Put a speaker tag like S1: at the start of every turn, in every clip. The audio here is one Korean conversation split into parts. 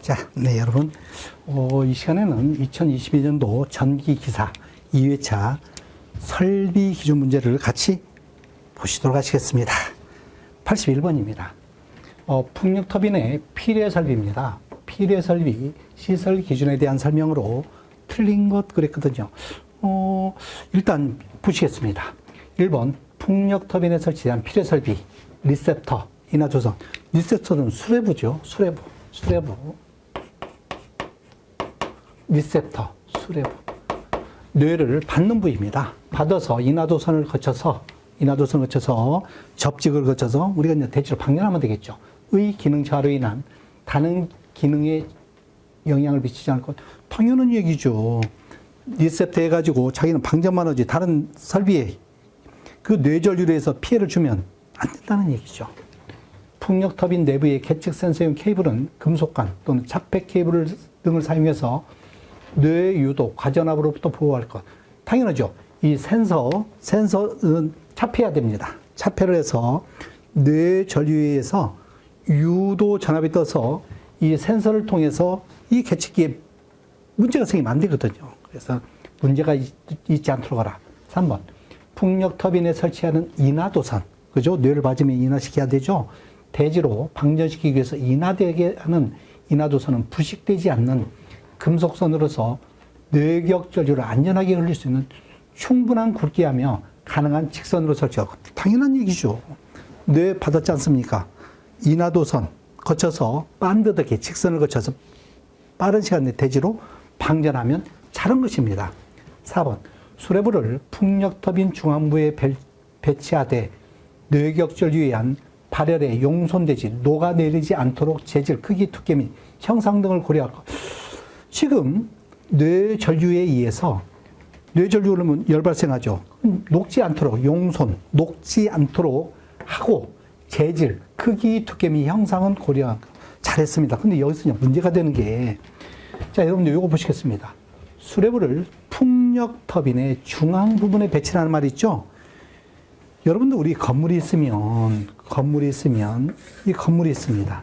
S1: 자, 네, 여러분. 이 시간에는 2022년도 전기기사 2회차 설비 기준 문제를 같이 보시도록 하시겠습니다. 81번입니다. 풍력터빈의 필요 설비입니다. 필요 설비 시설 기준에 대한 설명으로 틀린 것 그랬거든요. 일단 보시겠습니다. 1번 풍력터빈에 설치한 필요 설비 리셉터 인하조선. 리셉터는 수레부죠. 수레부. 리셉터, 수레부. 뇌를 받는 부위입니다. 받아서 인하도선을 거쳐서 접직을 거쳐서 우리가 이제 대체로 방전하면 되겠죠. 의 기능 저하로 인한 다른 기능에 영향을 미치지 않을 것. 당연한 얘기죠. 리셉터 해가지고 자기는 방전만 하지 다른 설비에 그 뇌전류에서 피해를 주면 안 된다는 얘기죠. 풍력터빈 내부의 계측 센서용 케이블은 금속관 또는 차폐 케이블 등을 사용해서 뇌 유도, 과전압으로부터 보호할 것. 당연하죠. 이 센서는 차폐해야 됩니다. 차폐를 해서 뇌 전류에서 유도 전압이 떠서 이 센서를 통해서 이 계측기에 문제가 생기면 안 되거든요. 그래서 문제가 있지 않도록 하라. 3번. 풍력터빈에 설치하는 인하도선. 그죠? 뇌를 받으면 인하시켜야 되죠. 대지로 방전시키기 위해서 인하되게 하는 인하도선은 부식되지 않는 금속선으로서 뇌격 전류를 안전하게 흘릴 수 있는 충분한 굵기하며 가능한 직선으로 설치하고. 당연한 얘기죠. 뇌 받았지 않습니까? 인하도선 거쳐서 반듯하게 직선을 거쳐서 빠른 시간 내 대지로 방전하면 자른 것입니다. 4번. 수레부를 풍력터빈 중앙부에 배치하되 뇌격 전류에 의한 발열에 용손되지 녹아내리지 않도록 재질, 크기, 두께 및 형상 등을 고려할 것. 지금 뇌전류에 의해서 뇌전류를 하면 열 발생하죠. 녹지 않도록 용손, 녹지 않도록 하고 재질, 크기, 두께 및 형상은 고려한 것. 잘했습니다. 근데 여기서 문제가 되는 게, 자, 여러분들 이거 보시겠습니다. 수레부를 풍력터빈의 중앙 부분에 배치하는 말이 있죠. 여러분들 우리 건물이 있으면 이 건물이 있습니다.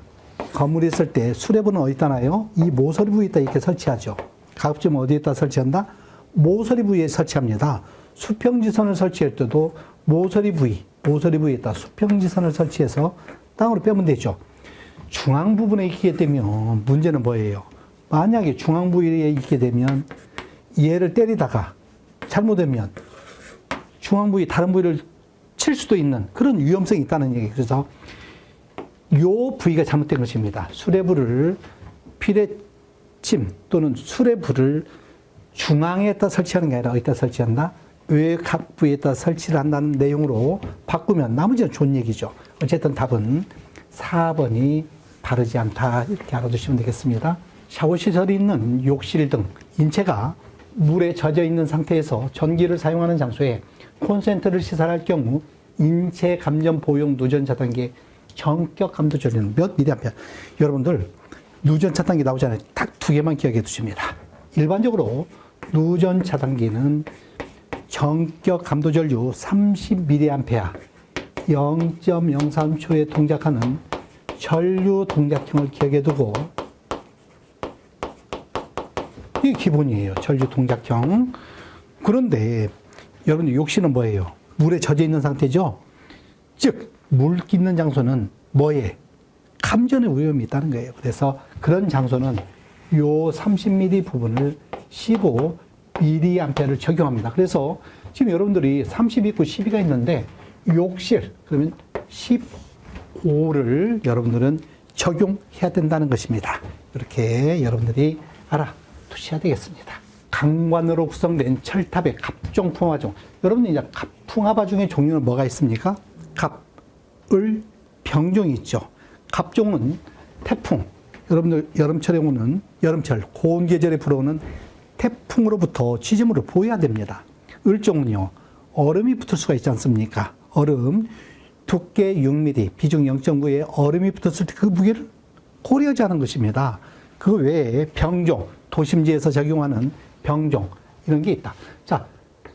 S1: 건물이 있을 때 수레부는 어디다 놔요? 이 모서리 부위에다 이렇게 설치하죠. 가급적 어디에다 설치한다? 모서리 부위에 설치합니다. 수평지선을 설치할 때도 모서리 부위에다 수평지선을 설치해서 땅으로 빼면 되죠. 중앙 부분에 있게 되면 문제는 뭐예요? 만약에 중앙 부위에 있게 되면 얘를 때리다가 잘못되면 중앙 부위 다른 부위를 칠 수도 있는 그런 위험성이 있다는 얘기. 그래서 요 부위가 잘못된 것입니다. 수레부를 피레침 또는 수레부를 중앙에다 설치하는 게 아니라 어디다 설치한다? 외각 부위에다 설치를 한다는 내용으로 바꾸면 나머지는 좋은 얘기죠. 어쨌든 답은 4번이 바르지 않다. 이렇게 알아두시면 되겠습니다. 샤워시설이 있는 욕실 등 인체가 물에 젖어 있는 상태에서 전기를 사용하는 장소에 콘센트를 시설할 경우 인체 감전 보용 누전 차단기의 전격 감도 전류는 몇 미리암페어? 여러분들 누전 차단기 나오잖아요. 딱 두 개만 기억해 두십니다. 일반적으로 누전 차단기는 전격 감도 전류 30mA 0.03초에 동작하는 전류 동작형을 기억해 두고, 이게 기본이에요. 전류 동작형. 그런데 여러분들 욕실은 뭐예요? 물에 젖어 있는 상태죠? 즉 물기 있는 장소는 뭐에? 감전의 위험이 있다는 거예요. 그래서 그런 장소는 요 30mm 부분을 15mA를 적용합니다. 그래서 지금 여러분들이 30 있고 12가 있는데 욕실 그러면 15를 여러분들은 적용해야 된다는 것입니다. 이렇게 여러분들이 알아두셔야 되겠습니다. 강관으로 구성된 철탑의 갑종 풍화종. 여러분들 이제 풍화바 중에 종류는 뭐가 있습니까? 갑, 을, 병종이 있죠. 갑종은 태풍. 여러분들 여름철에 오는 여름철 고온 계절에 불어오는 태풍으로부터 지지물을 보호해야 됩니다. 을종은요, 얼음이 붙을 수가 있지 않습니까? 얼음, 두께 6mm, 비중 0.9에 얼음이 붙었을 때 그 무게를 고려하지 않은 것입니다. 그 외에 병종, 도심지에서 적용하는 병종, 이런 게 있다. 자,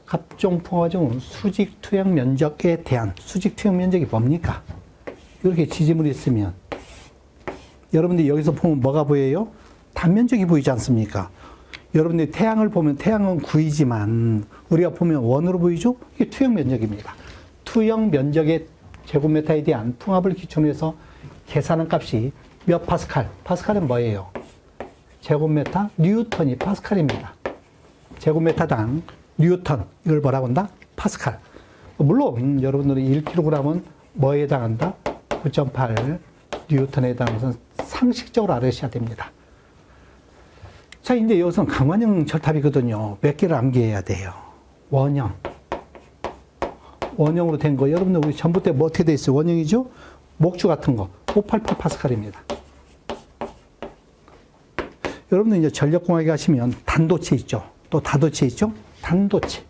S1: 갑종 풍화종은 수직 투영 면적에 대한, 수직 투영 면적이 뭡니까? 이렇게 지지물이 있으면 여러분들이 여기서 보면 뭐가 보여요? 단면적이 보이지 않습니까? 여러분들이 태양을 보면 태양은 9이지만 우리가 보면 원으로 보이죠? 이게 투영 면적입니다. 투영 면적의 제곱미터에 대한 풍합을 기준으로 해서 계산한 값이 몇 파스칼? 파스칼은 뭐예요? 제곱미터 뉴턴이 파스칼입니다. 제곱미터당 뉴턴, 이걸 뭐라고 한다? 파스칼. 물론 여러분들은 1kg은 뭐에 해당한다? 9.8 뉴턴에 해당해서 상식적으로 알으셔야 됩니다. 자, 이제 여기서는 강관형 철탑이거든요. 몇 개를 암기해야 돼요. 원형. 원형으로 된 거. 여러분들 우리 전부 때 뭐 어떻게 돼 있어요? 원형이죠? 목주 같은 거. 588 파스칼입니다. 여러분들 이제 전력공학에 가시면 단도체 있죠? 또 다도체 있죠? 단도체.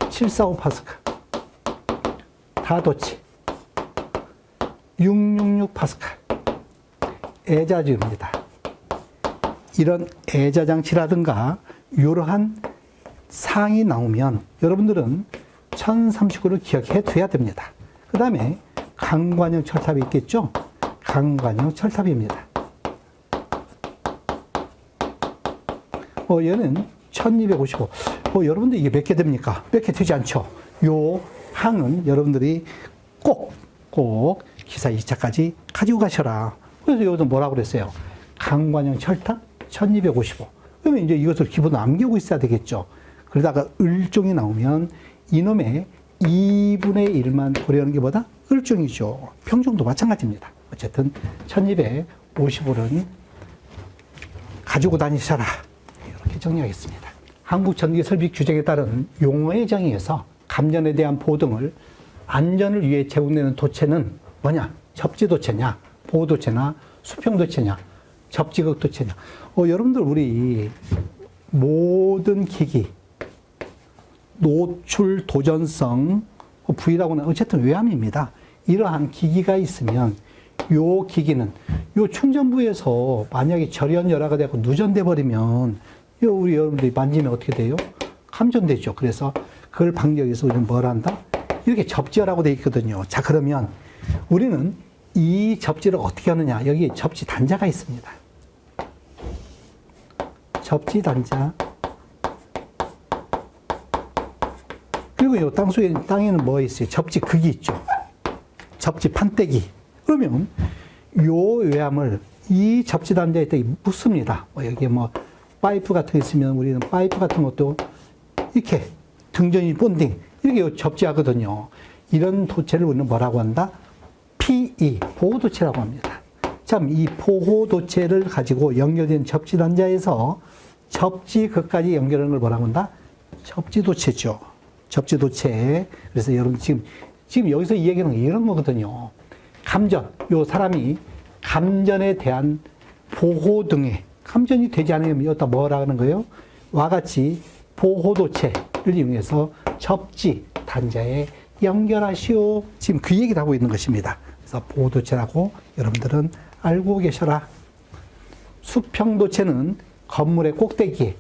S1: 745 파스칼. 다도체. 666 파스칼. 애자주입니다. 이런 애자장치라든가 이러한 사항이 나오면 여러분들은 1039를 기억해 둬야 됩니다. 그 다음에 강관형 철탑이 있겠죠? 강관형 철탑입니다. 얘는 1255. 여러분들 이게 몇 개 됩니까? 몇 개 되지 않죠? 요 항은 여러분들이 꼭 기사 2차까지 가지고 가셔라. 그래서 여기서 뭐라고 그랬어요? 강관형 철탑 1255. 그러면 이제 이것을 기본으로 남기고 있어야 되겠죠. 그러다가 을종이 나오면 이놈의 2분의 1만 고려하는 게 뭐다? 을종이죠. 평종도 마찬가지입니다. 어쨌든 1255는 가지고 다니셔라. 이렇게 정리하겠습니다. 한국전기설비 규정에 따른 용어의 정의에서 감전에 대한 보등을 안전을 위해 제공되는 도체는 뭐냐? 접지도체냐? 보호도체나 수평도체냐? 접지극도체냐? 여러분들 우리 모든 기기 노출 도전성 V라고는 어쨌든 외함입니다. 이러한 기기가 있으면 요 기기는 요 충전부에서 만약에 절연열화가 되고 누전돼 버리면 우리 여러분들이 만지면 어떻게 돼요? 감전되죠. 그래서 그걸 방지하기 위해서 우리는 뭘 한다? 이렇게 접지하라고 되어 있거든요. 자, 그러면 우리는 이 접지를 어떻게 하느냐? 여기 접지 단자가 있습니다. 접지 단자. 그리고 이 땅에는 뭐 있어요? 접지 극이 있죠. 접지 판때기. 그러면 요 외함을 이 접지 단자에 묻습니다. 여기에 파이프 같은 게 있으면 우리는 파이프 같은 것도 이렇게 등전이 본딩 이렇게 접지하거든요. 이런 도체를 우리는 뭐라고 한다? PE, 보호도체라고 합니다. 참, 이 보호도체를 가지고 연결된 접지 단자에서 접지극까지 연결하는 걸 뭐라고 한다? 접지도체죠. 접지도체. 그래서 여러분 지금 여기서 이 얘기는 이런 거거든요. 감전, 요 사람이 감전에 대한 보호 등에 감전이 되지 않으면 여기다 뭐라 하는 거예요? 와 같이 보호도체를 이용해서 접지 단자에 연결하시오. 지금 그 얘기를 하고 있는 것입니다. 그래서 보호도체라고 여러분들은 알고 계셔라. 수평도체는 건물의 꼭대기에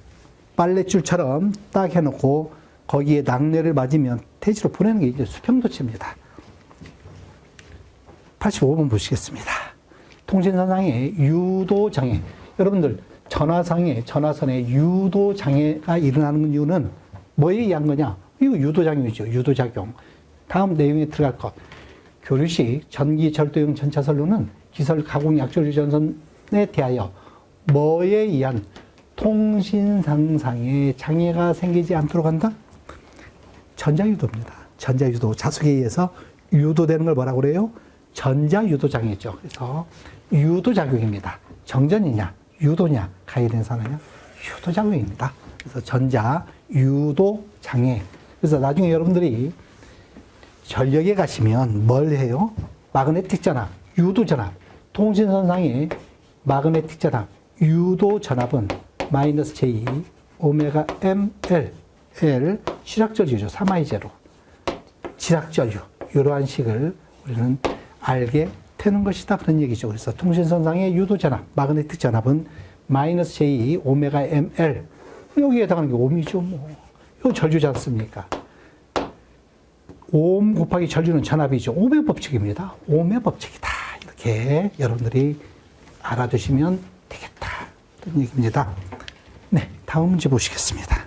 S1: 빨랫줄처럼 딱 해놓고 거기에 낙뢰를 맞으면 대지로 보내는 게 이제 수평도체입니다. 85번 보시겠습니다. 통신선상의 유도장애. 여러분들 전화선에 유도장애가 일어나는 이유는 뭐에 의한 거냐? 이거 유도작용이죠. 유도작용. 다음 내용에 들어갈 것. 교류식 전기절도용 전차선로는 기설 가공 약조류 전선에 대하여 뭐에 의한 통신상상의 장애가 생기지 않도록 한다? 전자유도입니다. 전자유도. 자석에 의해서 유도되는 걸 뭐라고 그래요? 전자유도장애죠. 그래서 유도작용입니다. 정전이냐, 유도냐, 가해된 산화냐? 유도작용입니다. 그래서 전자유도장애. 그래서 나중에 여러분들이 전력에 가시면 뭘 해요? 마그네틱 전압, 유도 전압. 통신선상의 마그네틱 전압, 유도 전압은 마이너스 J 오메가 ML L 지락전류죠. 3I0. 지락전류. 이러한 식을 우리는 알게 되는 것이다. 그런 얘기죠. 그래서 통신선상의 유도 전압, 마그네틱 전압은 마이너스 J 오메가 ML. 여기에 해당하는 게 옴이죠. 이거 전류지 않습니까? 옴 곱하기 전류는 전압이죠. 옴의 법칙입니다. 옴의 법칙이다. 이렇게 이렇게 여러분들이 알아두시면 되겠다. 그런 얘기입니다. 네, 다음 문제 보시겠습니다.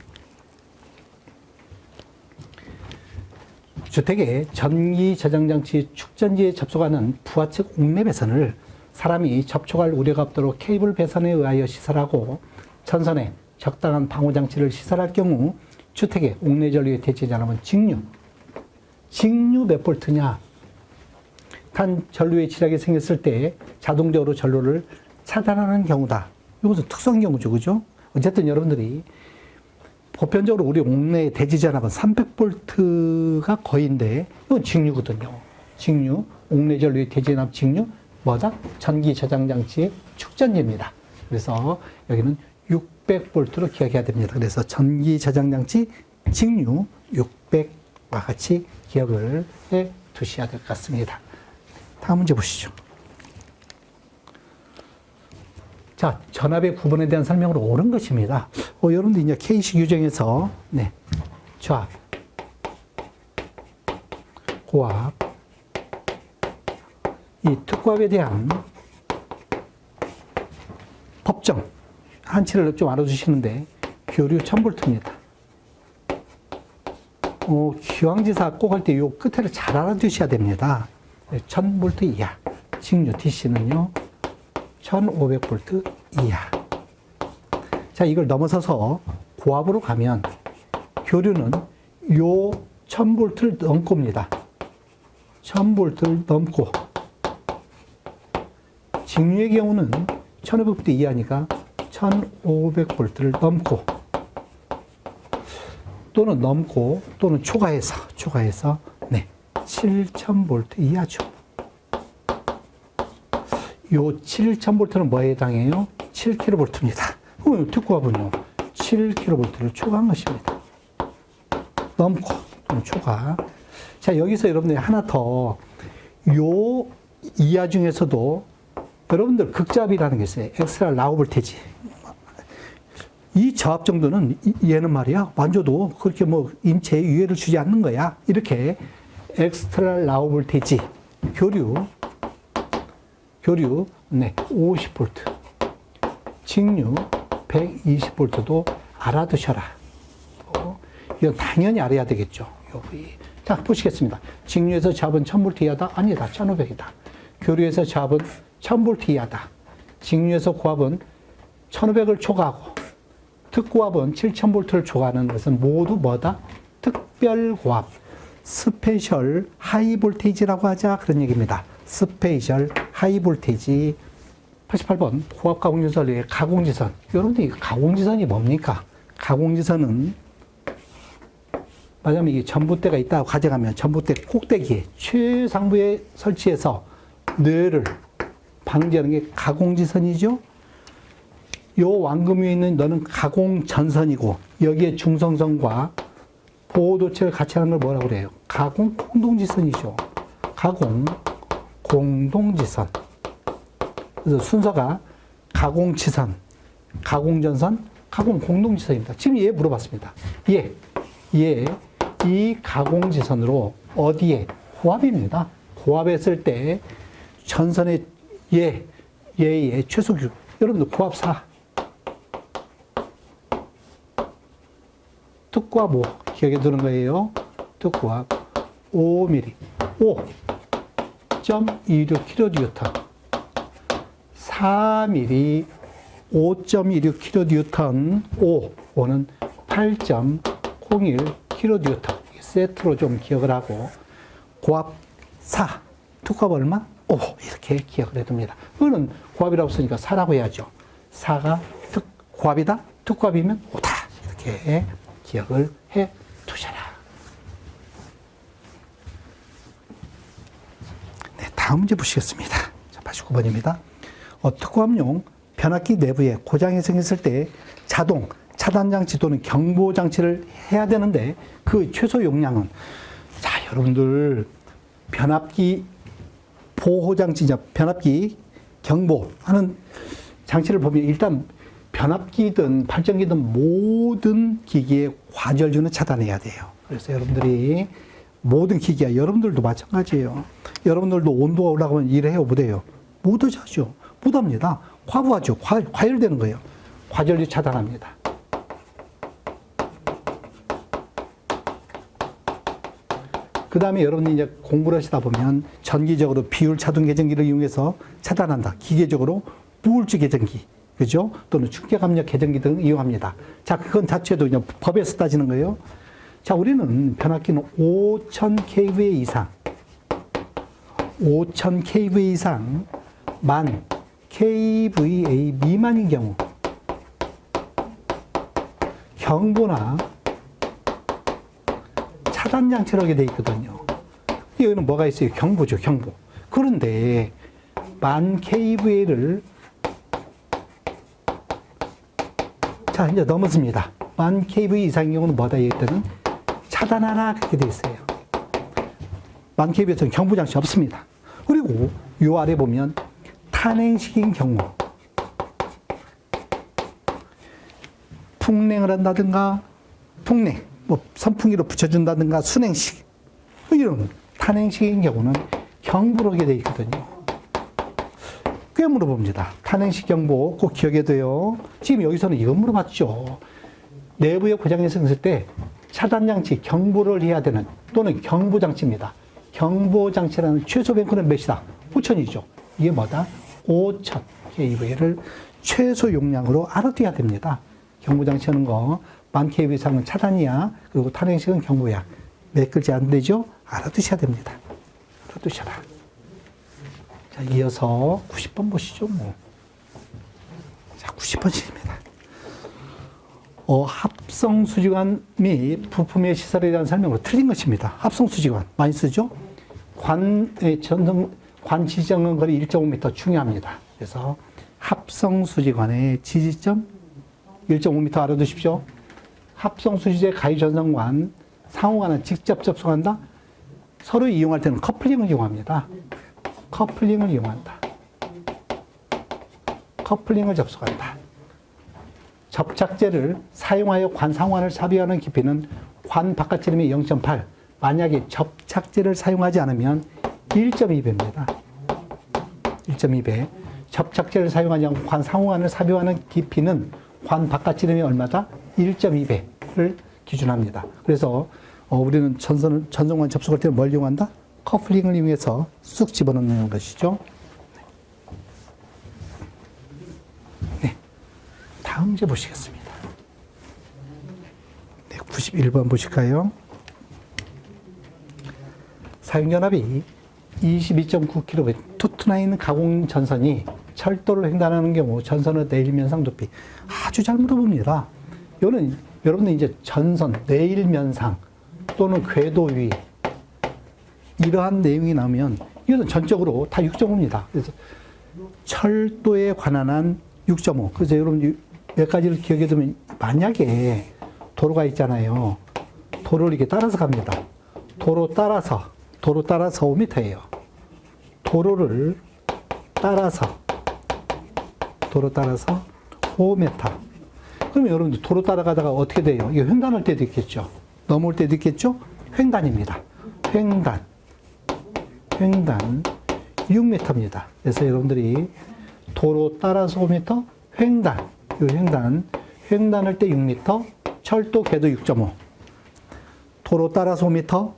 S1: 주택의 전기 저장장치 축전지에 접속하는 부하측 옥내 배선을 사람이 접촉할 우려가 없도록 케이블 배선에 의하여 시설하고 전선에 적당한 방호장치를 시설할 경우 주택의 옥내 전류에 대체하지 않으면 직류 몇 볼트냐? 단 전류의 지락이 생겼을 때 자동적으로 전류를 차단하는 경우다. 이것은 특수한 경우죠, 그죠? 어쨌든 여러분들이 보편적으로 우리 옥내에 대지지 않으면 300볼트가 거의인데 이건 직류거든요. 직류, 옥내 전류의 대지연합 직류, 뭐다? 전기 저장 장치의 축전지입니다. 그래서 여기는 600볼트로 기억해야 됩니다. 그래서 전기 저장 장치 직류 600과 같이 기억을 해 두셔야 될 것 같습니다. 다음 문제 보시죠. 자, 전압의 구분에 대한 설명으로 옳은 것입니다. 여러분들 이제 K식 유정에서, 네, 좌, 고압, 이 특고압에 대한 법정, 한치를 좀 알아주시는데, 교류 1000볼트입니다. 기왕지사 꼭 할 때 이 끝에를 잘 알아두셔야 됩니다. 1000볼트 이하, 직류 DC는요, 1500볼트 이하. 자, 이걸 넘어서서 고압으로 가면 교류는 요 1000볼트를 넘고입니다. 1000볼트를 넘고 직류의 경우는 1500볼트 이하니까 1500볼트를 넘고 또는 넘고 또는 초과해서 네, 7000볼트 이하죠. 요 7000볼트는 뭐에 해당해요? 7kV입니다. 특고압은요, 7kV를 초과한 것입니다. 넘고, 또는 초과. 자, 여기서 여러분들이 하나 더, 요 이하 중에서도 여러분들 극저압이라는 게 있어요. 엑스트라 라우 볼테지. 이 저압 정도는 얘는 말이야, 완조도 그렇게 뭐 인체에 유해를 주지 않는 거야. 이렇게 엑스트라 라우 볼테지, 교류, 네, 50볼트. 직류, 120볼트도 알아두셔라. 이건 당연히 알아야 되겠죠. 여기. 자, 보시겠습니다. 직류에서 저압은 1000볼트 이하다? 아니다. 1500이다. 교류에서 저압은 1000볼트 이하다. 직류에서 고압은 1500을 초과하고, 특고압은 7000볼트를 초과하는 것은 모두 뭐다? 특별고압. 스페셜 하이 볼테이지라고 하자. 그런 얘기입니다. 스페셜 하이 볼테이지. 88번 고압 가공지선의 가공지선. 여러분들 가공지선이 뭡니까? 가공지선은 말하자면 이게 전봇대가 있다고 가져가면 전봇대 꼭대기에 최상부에 설치해서 뇌를 방지하는 게 가공지선이죠. 요 왕금 위에 있는 너는 가공전선이고 여기에 중성선과 보호도체를 같이 하는 걸 뭐라고 그래요? 가공공동지선이죠. 가공공동지선. 그래서 순서가 가공지선, 가공전선, 가공공동지선입니다. 지금 얘 물어봤습니다. 이 가공지선으로 어디에? 고압입니다. 고압했을 때 전선의 얘의 최소규. 여러분들 고압 4. 특고압 5. 기억에 두는 거예요. 특고압 5mm. 5.26kN. 4mm 5.26kN. 5는 8.01kN. 세트로 좀 기억을 하고, 고압 4. 특고압 얼마? 5. 이렇게 기억을 해둡니다. 그거는 고압이라고 쓰니까 4라고 해야죠. 4가 고압이다? 특고압이면 5다. 이렇게 기억을 해 두셔라. 네, 다음 문제 보시겠습니다. 자, 89번입니다. 특고압용 변압기 내부에 고장이 생겼을 때 자동 차단장치 또는 경보장치를 해야 되는데 그 최소 용량은, 자, 여러분들 변압기 보호장치냐, 변압기 경보하는 장치를 보면 일단 변압기든 발전기든 모든 기기에 과절주는 차단해야 돼요. 그래서 여러분들이 모든 기기야, 여러분들도 마찬가지예요. 여러분들도 온도가 올라가면 일해요, 못해요? 못하죠. 하죠. 못합니다. 과부하죠. 과열되는 거예요. 과전류 차단합니다. 그 다음에 여러분이 이제 공부를 하시다 보면 전기적으로 비율 차등 계전기를 이용해서 차단한다. 기계적으로 무울주 계전기, 그죠? 또는 충격 압력 계전기 등을 이용합니다. 자, 그건 자체도 그냥 법에서 따지는 거예요. 자, 우리는 변압기는 5000kVA 이상, 5000kVA 이상, 10,000kVA 미만인 경우, 경보나 차단 장치를 하게 돼 있거든요. 여기는 뭐가 있어요? 경보죠, 경보. 그런데 10,000kVA를 자, 이제 넘었습니다. 10,000kVA 이상의 경우는 뭐다? 이때는 차단하라 그렇게 돼 있어요. 10,000kVA에서는 경보 장치 없습니다. 그리고 요 아래 보면 탄행식인 경우, 풍냉을 한다든가, 풍냉, 뭐 선풍기로 붙여준다든가 순행식, 이런 탄행식인 경우는 경보를 하게 돼 있거든요. 꽤 물어봅니다. 탄행식 경보 꼭 기억해야 돼요. 지금 여기서는 이거 물어봤죠. 내부에 고장이 생겼을 때 차단장치 경보를 해야 되는, 또는 경보장치입니다. 경보장치라는 최소 뱅크는 몇이다? 5,000이죠. 이게 뭐다? 5,000kVA를 최소 용량으로 알아둬야 됩니다. 경보장치 하는 거 10,000kVA 이상은 차단이야. 그리고 탄행식은 경보야. 몇 글자 안 되죠? 알아두셔야 됩니다. 알아두셔라. 자, 이어서 90번 보시죠, 뭐. 자, 90번씩입니다. 합성수지관 및 부품의 시설에 대한 설명으로 틀린 것입니다. 합성수지관 많이 쓰죠? 관 지지점은 거리 1.5m 중요합니다. 그래서 합성수지관의 지지점 1.5m 알아두십시오. 합성수지제 가위전선관 상호간은 직접 접촉한다. 서로 이용할 때는 커플링을 이용합니다. 커플링을 이용한다. 커플링을 접속한다. 접착제를 사용하여 관 상환을 삽입하는 깊이는 관 바깥지름이 0.8. 만약에 접착제를 사용하지 않으면 1.2배입니다. 1.2배. 접착제를 사용하지 않고 관 상환을 삽입하는 깊이는 관 바깥지름이 얼마다? 1.2배를 기준합니다. 그래서 우리는 전선관 접속할 때는 뭘 이용한다? 커플링을 이용해서 쑥 집어넣는 것이죠. 네. 다음 문제 보시겠습니다. 네, 91번 보실까요? 사용전압이 22.9kV 투투나 있는 가공 전선이 철도를 횡단하는 경우 전선의 내일면상 높이 아주 잘 물어봅니다. 이거는 여러분들 이제 전선, 내일면상 또는 궤도 위 이러한 내용이 나오면 이거는 전적으로 다 6.5입니다. 그래서 철도에 관한 한 6.5. 그래서 여러분 몇 가지를 기억해 두면 만약에 도로가 있잖아요. 도로를 이렇게 따라서 갑니다. 도로 따라서 5m예요. 도로를 따라서 5m. 그러면 여러분들 도로 따라가다가 어떻게 돼요? 이거 횡단할 때도 있겠죠. 넘어올 때도 있겠죠? 횡단입니다. 횡단 6m입니다. 그래서 여러분들이 도로 따라서 5m, 횡단할 때 6m, 철도 궤도 6.5. 도로 따라서 5m,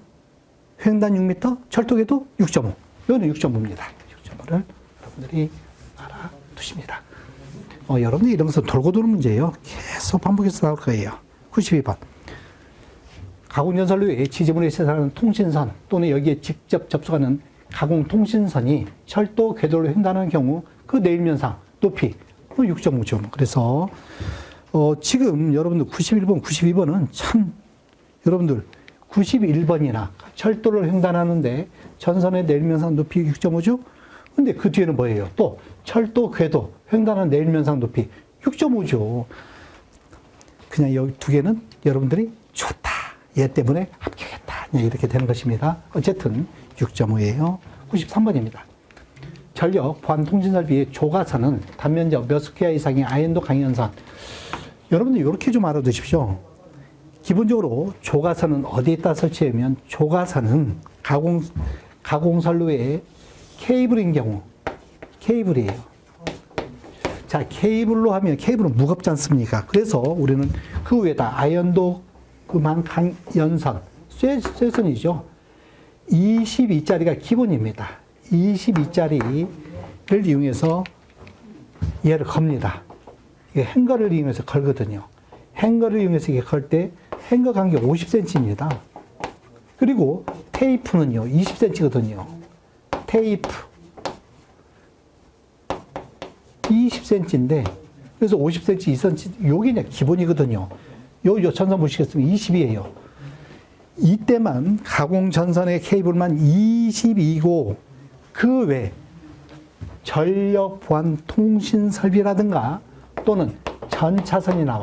S1: 횡단 6m, 철도 궤도 6.5. 이거는 6.5입니다. 6.5를 여러분들이 알아두십니다. 여러분들이 이런 것은 돌고 도는 문제예요. 계속 반복해서 나올 거예요. 92번. 가공전선로에 지지문에 세상하는 통신선 또는 여기에 직접 접속하는 가공통신선이 철도 궤도를 횡단하는 경우 그 내일면상 높이 6.5죠. 그래서 지금 여러분들 91번, 92번은 참 여러분들 91번이나 철도를 횡단하는데 전선의 내일면상 높이 6.5죠. 근데 그 뒤에는 뭐예요? 또 철도 궤도 횡단하는 내일면상 높이 6.5죠. 그냥 여기 두 개는 여러분들이 좋다. 얘 때문에 합격했다. 이렇게 되는 것입니다. 어쨌든 6.5예요. 93번입니다. 전력 보안 통신 설비의 조가선은 단면적 몇 스퀘어 이상의 아연도 강연선. 여러분들 이렇게 좀 알아두십시오. 기본적으로 조가선은 어디에다 설치하면 조가선은 가공선로에 케이블인 경우 케이블이에요. 자, 케이블로 하면 케이블은 무겁지 않습니까? 그래서 우리는 그 위에다 아연도 그만 강연선, 쇠선이죠. 22짜리가 기본입니다. 22짜리를 이용해서 얘를 겁니다. 이게 행거를 이용해서 걸거든요. 행거를 이용해서 이게 걸 때 행거 간격 50cm입니다. 그리고 테이프는요, 20cm거든요. 테이프. 20cm인데, 그래서 50cm, 2cm, 요게 그냥 기본이거든요. 요 전선 보시겠으면 20이에요. 이때만 가공전선의 케이블만 22고, 그 외 전력 보안 통신 설비라든가 또는 전차선이 나와.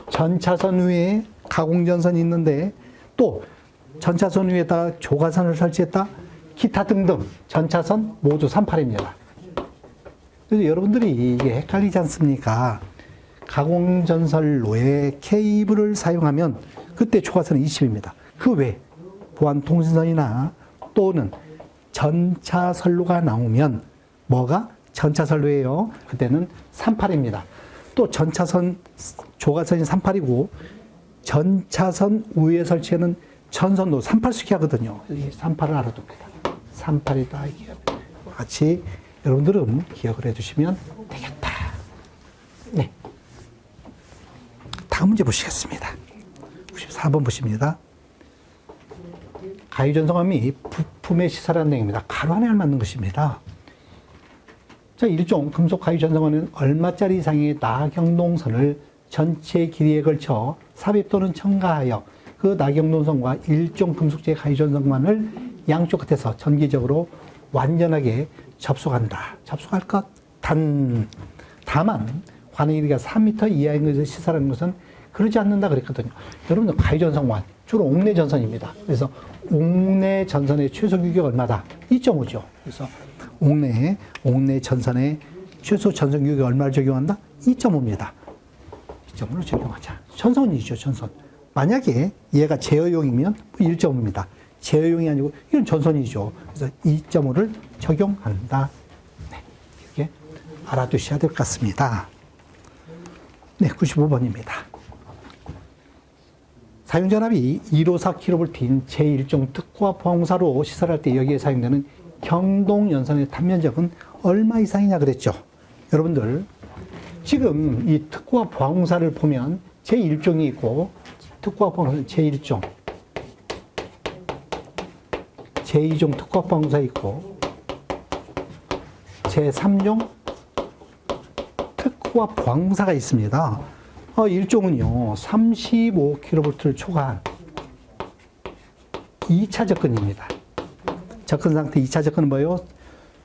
S1: 전차선 위에 가공전선이 있는데 또 전차선 위에다 조가선을 설치했다. 기타 등등 전차선 모두 38입니다. 그래서 여러분들이 이게 헷갈리지 않습니까? 가공전선로에 케이블을 사용하면 그때 초과선은 20입니다. 그 외 보안 통신선이나 또는 전차선로가 나오면 뭐가? 전차선로예요. 그때는 38입니다. 또 전차선 조가선이 38이고 전차선 위에 설치하는 전선도 38수키 하거든요. 이 38을 알아둡니다. 38이다. 이게 같이 여러분들은 기억을 해두시면 되겠다. 네. 다음 문제 보시겠습니다. 94번 보십니다. 가유전선함이 부품에 시설한 내용입니다. 가로 안에 알맞는 것입니다. 자, 일종 금속 가유전선함은 얼마짜리 이상의 나경동선을 전체 길이에 걸쳐 삽입 또는 첨가하여 그 나경동선과 일종 금속재 가유전선만을 양쪽 끝에서 전기적으로 완전하게 접속한다. 접속할 것. 다만 관의 길이가 3m 이하인 것을 시설하는 것은 그러지 않는다 그랬거든요. 여러분들 가유전선관 주로 옥내 전선입니다. 그래서 옥내 전선의 최소 규격 얼마다? 2.5죠. 그래서 옥내 전선의 최소 전선 규격 얼마를 적용한다? 2.5입니다. 2.5를 적용하자. 전선이죠, 전선. 만약에 얘가 제어용이면 1.5입니다. 제어용이 아니고 이건 전선이죠. 그래서 2.5를 적용한다. 네, 이렇게 알아두셔야 될 것 같습니다. 네, 95번입니다. 사용전압이 154kV인 제1종 특화 포항사로 시설할 때 여기에 사용되는 경동연선의 단면적은 얼마 이상이냐 그랬죠. 여러분들 지금 이 특화 포항사를 보면 제1종이 있고 특화 포항사는 제1종, 제2종 특화 포항사 있고 제3종 특화 포항사가 있습니다. 1종은요 35kV를 초과한 2차 접근입니다. 접근 상태 2차 접근은 뭐예요?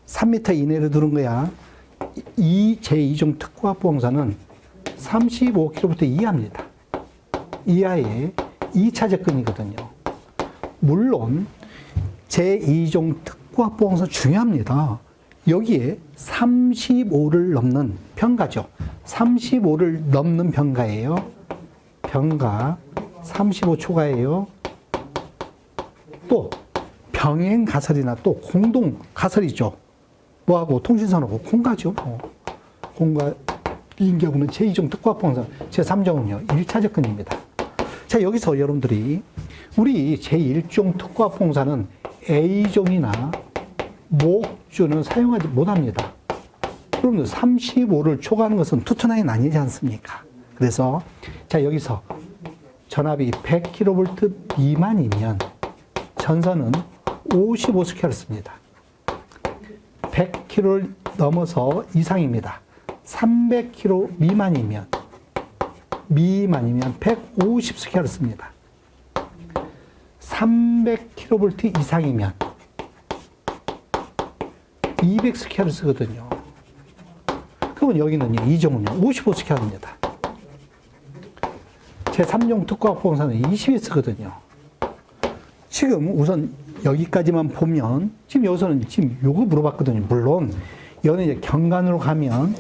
S1: 3m 이내로 들은 거야. 이 제2종 특화 포항사는 35kV 이하입니다. 이하의 2차 접근이거든요. 물론 제2종 특화 포항사 중요합니다. 여기에 35를 넘는 병가죠. 35를 넘는 병가예요. 병가 35 초과예요. 또 병행 가설이나 또 공동 가설이죠. 뭐하고 통신선하고 공가죠. 공가인 경우는 제2종 특화 포항사, 제3종은요 1차 접근입니다. 자, 여기서 여러분들이 우리 제1종 특화 포항사는 A종이나 목주는 사용하지 못합니다. 그러면 35를 초과하는 것은 투투나인 아니지 않습니까? 그래서 자, 여기서 전압이 100kV 미만이면 전선은 55스퀘어입니다. 100kV를 넘어서 이상입니다. 300kV 미만이면 150스퀘어를 씁니다. 300kV 이상이면 200스퀘어를 쓰거든요. 그러면 여기는요, 이 종은요, 55스퀘어입니다. 제3종 특화 포항사는 20이 쓰거든요. 지금 우선 여기까지만 보면, 지금 여기서는 지금 요거 물어봤거든요. 물론, 여기는 이제 경관으로 가면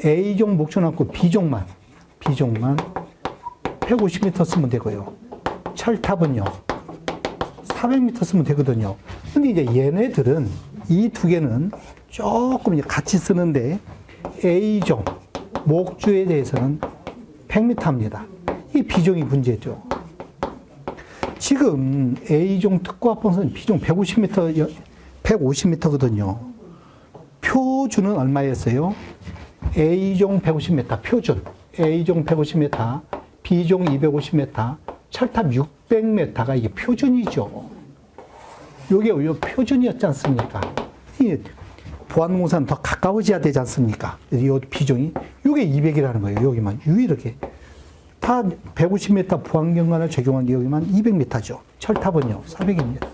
S1: A종 목줄 남고 B종만 150m 쓰면 되고요. 철탑은요, 400m 쓰면 되거든요. 근데 이제 얘네들은 이 두 개는 조금 이제 같이 쓰는데 A종, 목주에 대해서는 100m입니다. 이 B종이 문제죠. 지금 A종 특고합본선 B종 150m, 150m거든요. 표준은 얼마였어요? A종 150m, 표준. A종 150m, B종 250m, 철탑 600m가 이게 표준이죠. 요게 표준이었지 않습니까? 이 보안공사는 더 가까워져야 되지 않습니까? 이 B종이. 요게 200이라는 거예요. 여기만. 유일하게. 다 150m 보안경관을 적용한 여기만 200m죠. 철탑은요, 400입니다.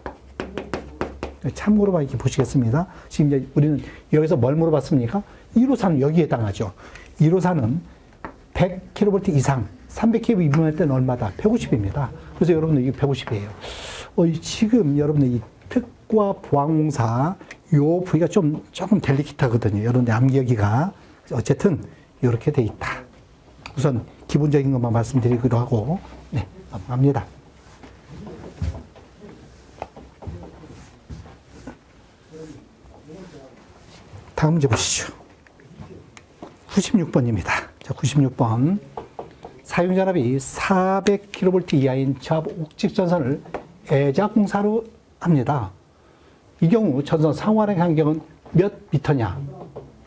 S1: 참고로 이렇게 보시겠습니다. 지금 이제 우리는 여기서 뭘 물어봤습니까? 1호사는 여기에 해당하죠. 1호사는 100kV 이상, 300kV 이상일 때는 얼마다? 150입니다. 그래서 여러분들 이게 150이에요. 지금 여러분들 이 특과 보안공사 요 부위가 조금 델리키트하거든요. 여러분들 암기하기가. 어쨌든 이렇게 돼 있다. 우선 기본적인 것만 말씀드리기로 하고, 네, 넘어갑니다. 다음 문제 보시죠. 96번입니다. 자, 96번. 사용전압이 400kV 이하인 저압 옥직 전선을 애자공사로 합니다. 이 경우 전선 상완의 간격은 몇 미터냐?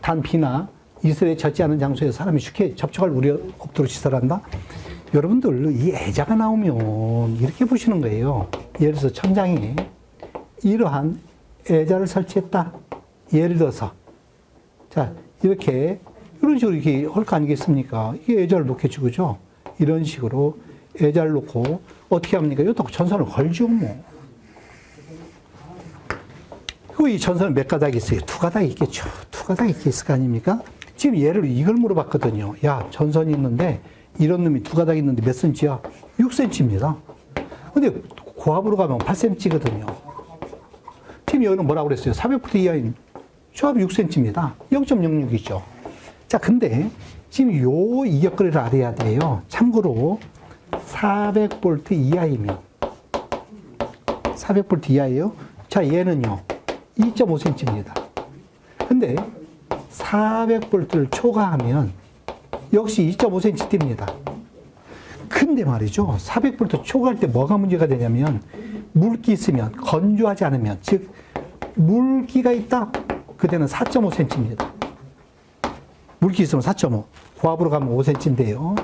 S1: 단 B나 이슬에 젖지 않은 장소에 사람이 쉽게 접촉할 우려 없도록 시설한다. 여러분들 이 애자가 나오면 이렇게 보시는 거예요. 예를 들어서 천장에 이러한 애자를 설치했다. 예를 들어서 자 이렇게 이런 식으로 이렇게 할 거 아니겠습니까? 이게 애자를 놓겠죠, 그죠? 이런 식으로 애자를 놓고 어떻게 합니까? 이것도 전선을 걸죠, 뭐. 그리고 이 전선은 몇 가닥이 있어요? 두 가닥이 있겠죠. 두 가닥이 있을 거 아닙니까? 지금 얘를 이걸 물어봤거든요. 야, 전선이 있는데 이런 놈이 두 가닥 있는데 몇 cm야? 6cm입니다. 근데 고압으로 가면 8cm거든요. 지금 여기는 뭐라고 그랬어요? 400V 이하인 저압 6cm입니다. 0.06이죠. 자, 근데 지금 요 이격거리를 알아야 돼요. 참고로 400V 이하이면 400V 이하예요. 자, 얘는요. 2.5cm입니다. 근데 400V를 초과하면 역시 2.5cm 띱니다. 근데 말이죠. 400V 초과할 때 뭐가 문제가 되냐면 물기 있으면 건조하지 않으면 즉 물기가 있다. 그때는 4.5cm입니다. 물기 있으면 4.5. 고압으로 가면 5cm인데요.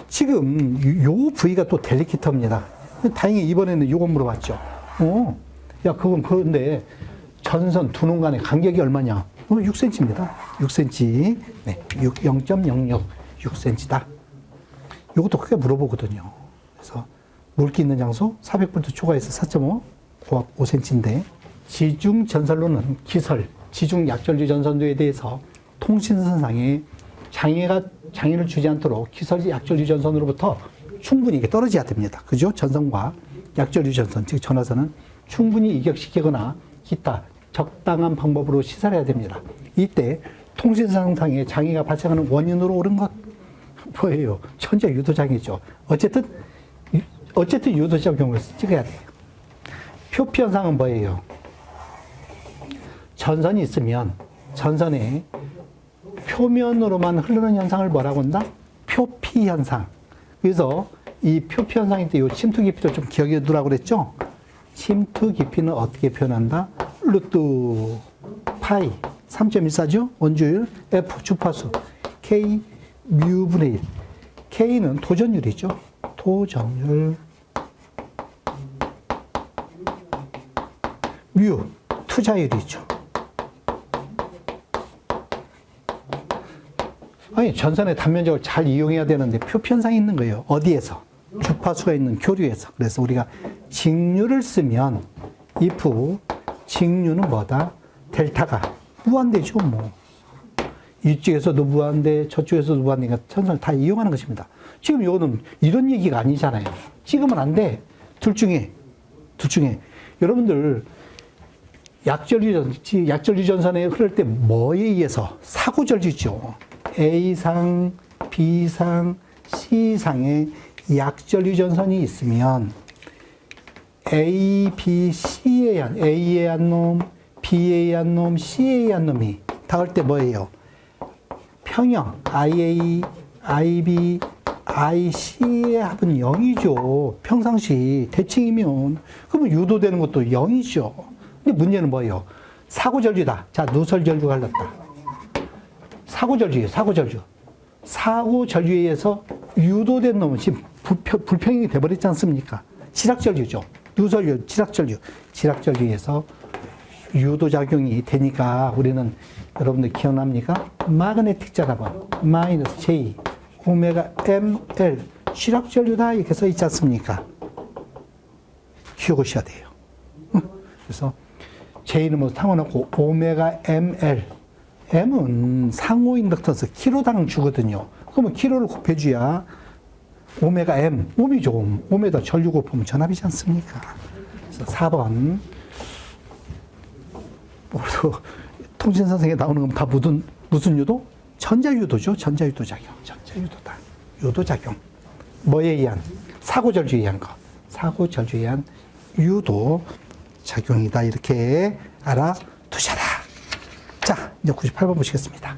S1: 지금 요 부위가 또 델리키트입니다. 다행히 이번에는 이거 물어봤죠. 야, 그건 그런데 전선 두 놈 간의 간격이 얼마냐? 6cm입니다. 6cm. 네, 0.06, 6cm다. 이것도 크게 물어보거든요. 그래서 물기 있는 장소 400V 초과해서 4.5, 고압 5cm인데 지중 전선로는 기설, 지중 약전류 전선도에 대해서 통신선상에 장애를 주지 않도록 기설 약전류 전선으로부터 충분히 이게 떨어져야 됩니다. 그죠? 전선과 약전류 전선, 즉 전화선은 충분히 이격시키거나 기타 적당한 방법으로 시설해야 됩니다. 이때 통신상상에 장애가 발생하는 원인으로 옳은 것 뭐예요? 천재 유도장애죠. 어쨌든 유도적 경우를 찍어야 돼요. 표피 현상은 뭐예요? 전선이 있으면 전선에 표면으로만 흐르는 현상을 뭐라고 한다? 표피 현상. 그래서 이 표피 현상일 때 이 침투 깊이도 좀 기억해 두라고 그랬죠? 침투 깊이는 어떻게 표현한다? 루트 파이 3.14죠? 원주율 F 주파수 K 뮤분의 1. K는 도전율이죠. 도전율. 뮤 투자율이죠. 아니, 전선의 단면적을 잘 이용해야 되는데 표피 현상이 있는 거예요. 어디에서? 주파수가 있는 교류에서. 그래서 우리가 직류를 쓰면 if 직류는 뭐다? 델타가 무한대죠, 뭐. 이쪽에서도 무한대, 저쪽에서도 무한대니까 전선을 다 이용하는 것입니다. 지금 이거는 이런 얘기가 아니잖아요. 찍으면 안 돼. 둘 중에. 여러분들 약전류 전선에 흐를 때 뭐에 의해서? 사고전류죠. A상, B상, C상에 약전류 전선이 있으면 A, B, C에 한 A에 한 놈, B에 한 놈, C에 한 놈이 닿을 때 뭐예요? 평형 IA, IB, IC의 합은 0이죠. 평상시 대칭이면 그러면 유도되는 것도 0이죠. 근데 문제는 뭐예요? 사고절주다. 자, 누설절주가 흘렀다. 사고절주예요. 사고절주. 사고절주에 의해서 유도된 놈은 지금 불평이 돼버렸지 않습니까? 지락절주죠. 누설절주, 지락절주. 지락절주에 의해서 유도작용이 되니까 우리는 여러분들 기억납니까? 마그네틱 자라본 마이너스 J 오메가 ML 지락전류다 이렇게 써 있지 않습니까? 기억하셔야 돼요. 그래서 J는 뭐 상관없고 오메가 ML M은 상호 인덕턴스 킬로당 주거든요. 그러면 킬로를 곱해줘야 오메가 M, 옴이죠. 옴에다 전류 곱하면 전압이지 않습니까? 그래서 4번 통신선생에 나오는 건 다 무슨 유도? 전자유도죠. 전자유도 작용. 전자유도다. 유도작용. 뭐에 의한? 사고절주에 의한 거. 사고절주에 의한 유도 작용이다. 이렇게 알아두셔라. 자, 이제 98번 보시겠습니다.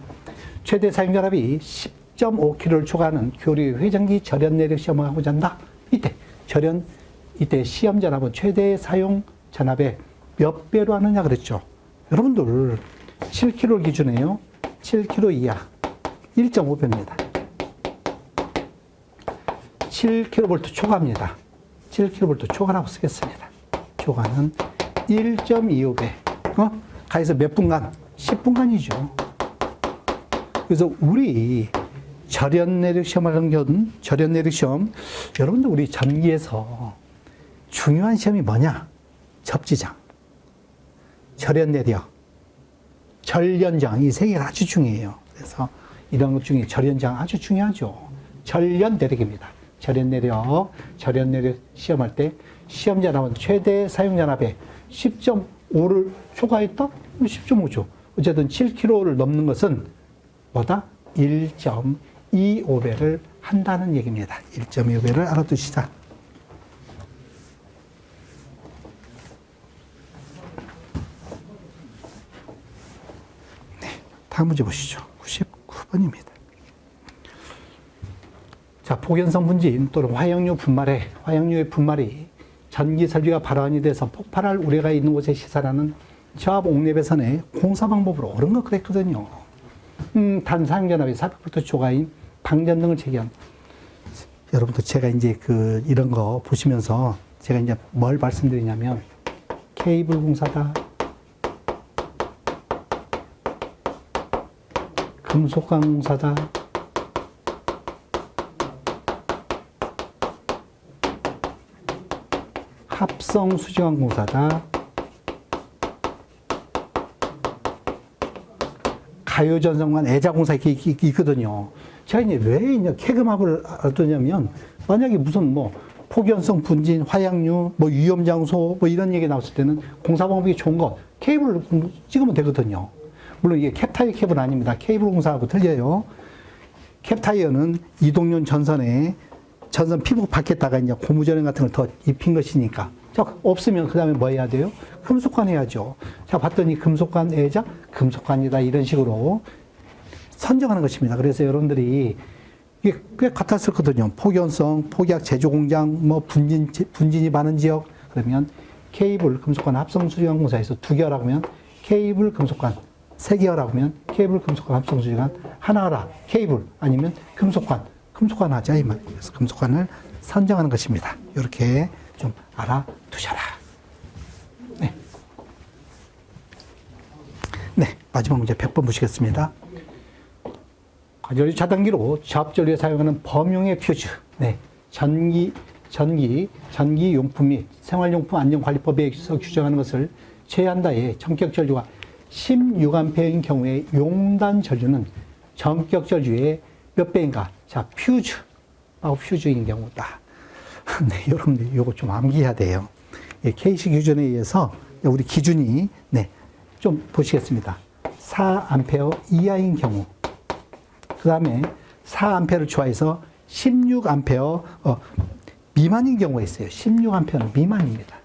S1: 최대 사용전압이 10.5kg를 초과하는 교류 회전기 절연 내력 시험을 하고자 한다. 이때 시험 전압은 최대 사용 전압의 몇 배로 하느냐 그랬죠. 여러분들 7kg 기준이에요. 7kg 이하 1.5배입니다. 7kV 초과입니다. 7kV 초과라고 쓰겠습니다. 초과는 1.25배. 가에서 몇 분간? 10분간이죠. 그래서 우리 절연 내력 시험하는 건 절연 내력 시험 여러분들 우리 전기에서 중요한 시험이 뭐냐? 접지장, 절연 내력, 전련장 이 세 개가 아주 중요해요. 그래서 이런 것 중에 절연장 아주 중요하죠. 절연 내력입니다. 절연 내력 시험할 때 시험 전압은 최대 사용 전압에 10.5를 초과했다? 10.5죠. 어쨌든 7kg를 넘는 것은 뭐다? 1.25배를 한다는 얘기입니다. 1.25배를 알아두시자. 네, 다음 문제 보시죠. 99번입니다. 자, 폭연성 분진 또는 화형류 분말에 화형류의 분말이 전기 설비가 발환이 돼서 폭발할 우려가 있는 곳에 시설하는 저압 옥내배선의 공사 방법으로 옳은 것 그랬거든요. 단 사용전압이 400V 초과인 방전 등을 제기한. 여러분들 제가 이제 이런 거 보시면서 제가 이제 뭘 말씀드리냐면 케이블 공사다, 금속관 공사다, 합성 수지관 공사다, 가요전선관 애자공사 이렇게 있거든요. 제가 이제 왜 이제 캐금합을 알았냐면 만약에 무슨 뭐 폭연성 분진, 화약류, 뭐 위험장소 뭐 이런 얘기 나왔을 때는 공사 방법이 좋은 거 케이블을 찍으면 되거든요. 물론 이게 캡타이어 케이블 아닙니다. 케이블 공사하고 틀려요. 캡타이어는 이동용 전선 피부 밖에다가 이제 고무전형 같은 걸 더 입힌 것이니까. 자, 없으면 그 다음에 뭐 해야 돼요? 금속관 해야죠. 자, 봤더니 금속관 애자, 금속관이다. 이런 식으로 선정하는 것입니다. 그래서 여러분들이 이게 꽤 같았었거든요. 폭연성, 폭약 제조 공장, 뭐 분진이 많은 지역. 그러면 케이블 금속관 합성 수리관 공사에서 2개월 하면 케이블 금속관 3개월 하면 케이블 금속관 합성 수리관 하나 하라. 케이블 아니면 금속관 하자 이 말. 그래서 금속관을 선정하는 것입니다. 이렇게 좀 알아두셔라. 네. 네, 마지막 문제 100번 보시겠습니다. 가전류 차단기로 저압전류에 사용하는 범용의 퓨즈. 네, 전기용품 및 생활용품 안전관리법에서 규정하는 것을 제한다에 전격전류가 16A인 경우에 용단 전류는 전격 전류의 몇 배인가? 자, 퓨즈인 경우다. 네, 여러분들 이거 좀 암기해야 돼요. 예, K시 기준에 의해서 우리 기준이 좀 보시겠습니다. 4A 이하인 경우, 그 다음에 4A를 초과해서 16A 미만인 경우가 있어요. 16A는 미만입니다.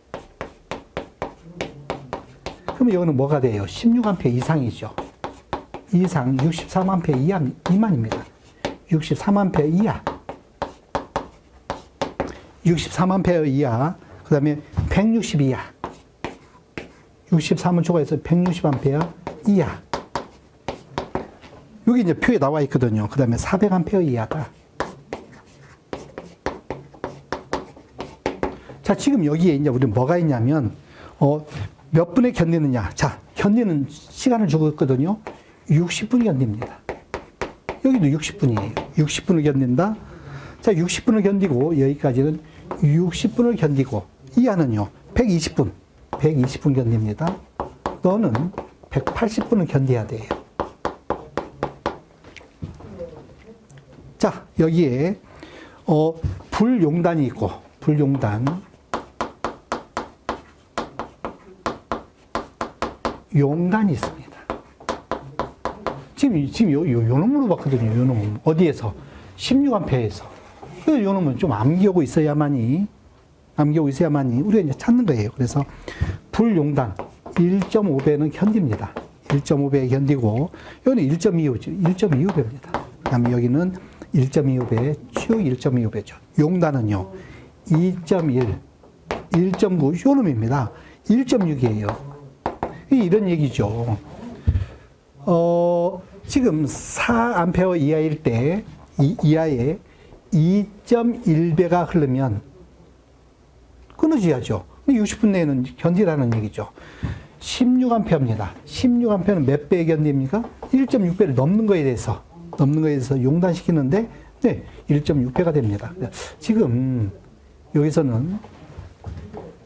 S1: 그럼 여기는 뭐가 돼요? 16A 이상이죠. 이상 63A 미만입니다. 63A 이하. 63A 이하. 그 다음에 160 이하. 63은 초과해서 160A 이하. 여기 이제 표에 나와 있거든요. 그 다음에 400A 이하다. 자, 지금 여기에 이제 우리 뭐가 있냐면, 몇 분에 견디느냐. 자, 견디는 시간을 주고 있거든요. 60분 견딥니다. 여기도 60분이에요. 60분을 견딘다. 자, 60분을 견디고, 여기까지는 60분을 견디고, 이하는요, 120분. 120분 견딥니다. 너는 180분을 견뎌야 돼요. 자, 여기에, 불용단이 있고, 불용단. 용단이 있습니다. 지금 요 놈으로 봤거든요. 요 놈. 어디에서? 16A에서. 그래서 요 놈은 좀 암기하고 있어야만이, 우리가 이제 찾는 거예요. 그래서 불용단 1.5배는 견딥니다. 1.5배 견디고, 여기는 1.25죠. 1.25배입니다. 그 다음에 여기는 1.25배, 쭉 1.25배죠. 용단은요, 2.1, 1.9, 요 놈입니다. 1.6이에요. 이런 얘기죠. 지금 4A 이하일 때, 이하에 2.1배가 흐르면 끊어져야죠. 60분 내에는 견디라는 얘기죠. 16A입니다. 16A는 몇 배에 견딥니까? 1.6배를 넘는 거에 대해서 용단시키는데, 네, 1.6배가 됩니다. 지금 여기서는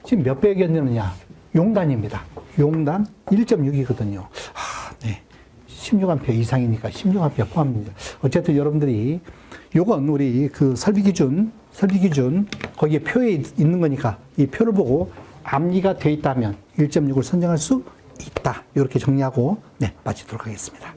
S1: 지금 몇 배에 견디느냐? 용단입니다. 용단 1.6이거든요. 네. 16A 이상이니까 16A 포함입니다. 어쨌든 여러분들이 요건 우리 그 설비 기준 거기에 표에 있는 거니까 이 표를 보고 암기가 돼 있다면 1.6을 선정할 수 있다. 이렇게 정리하고 네, 마치도록 하겠습니다.